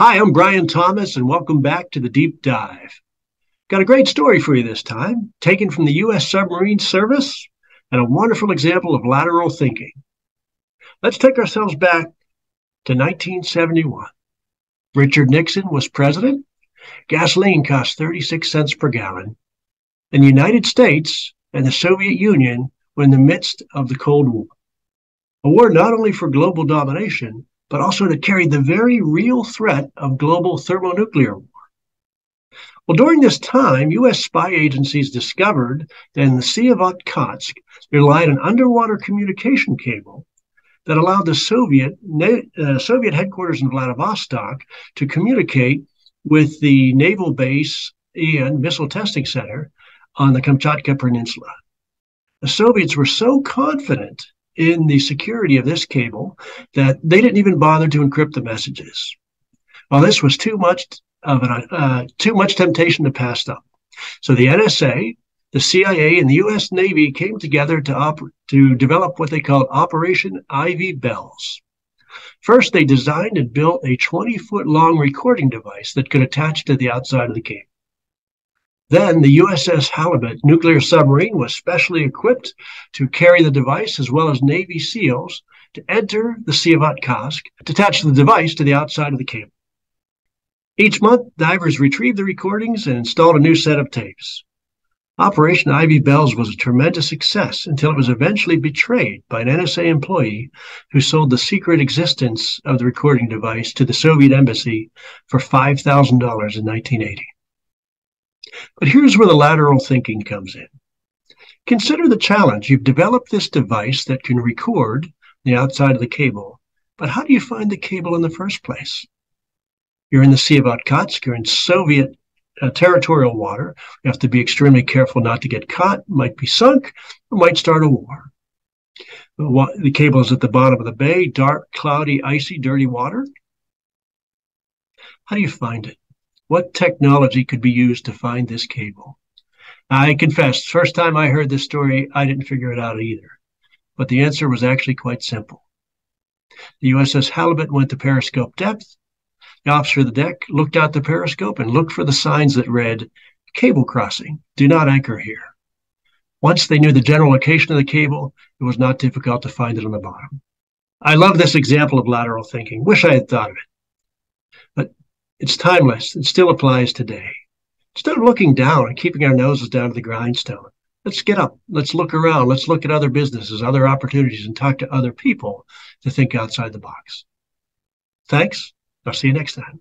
Hi, I'm Brian Thomas, and welcome back to the Deep Dive. Got a great story for you this time, taken from the U.S. Submarine Service, and a wonderful example of lateral thinking. Let's take ourselves back to 1971. Richard Nixon was president. Gasoline cost 36 cents per gallon. And the United States and the Soviet Union were in the midst of the Cold War. A war not only for global domination, but also to carry the very real threat of global thermonuclear war. Well, during this time, U.S. spy agencies discovered that in the Sea of Okhotsk, there lied an underwater communication cable that allowed the Soviet headquarters in Vladivostok to communicate with the naval base and missile testing center on the Kamchatka Peninsula. The Soviets were so confident in the security of this cable that they didn't even bother to encrypt the messages. Well, this was too much temptation to pass up. So the NSA, the CIA, and the U.S. Navy came together to develop what they called Operation Ivy Bells. First, they designed and built a 20-foot-long recording device that could attach to the outside of the cable. Then the USS Halibut nuclear submarine was specially equipped to carry the device, as well as Navy SEALs, to enter the Sea of Okhotsk to attach the device to the outside of the cable. Each month, divers retrieved the recordings and installed a new set of tapes. Operation Ivy Bells was a tremendous success until it was eventually betrayed by an NSA employee who sold the secret existence of the recording device to the Soviet embassy for $5,000 in 1980. But here's where the lateral thinking comes in. Consider the challenge. You've developed this device that can record the outside of the cable, but how do you find the cable in the first place? You're in the Sea of Okhotsk, you're in Soviet territorial water. You have to be extremely careful not to get caught, might be sunk, or might start a war. The cable is at the bottom of the bay, dark, cloudy, icy, dirty water. How do you find it? What technology could be used to find this cable? I confess, first time I heard this story, I didn't figure it out either. But the answer was actually quite simple. The USS Halibut went to periscope depth. The officer of the deck looked out the periscope and looked for the signs that read, "Cable crossing, do not anchor here." Once they knew the general location of the cable, it was not difficult to find it on the bottom. I love this example of lateral thinking. Wish I had thought of it. But it's timeless. It still applies today. Instead of looking down and keeping our noses down to the grindstone, let's get up. Let's look around. Let's look at other businesses, other opportunities, and talk to other people to think outside the box. Thanks. I'll see you next time.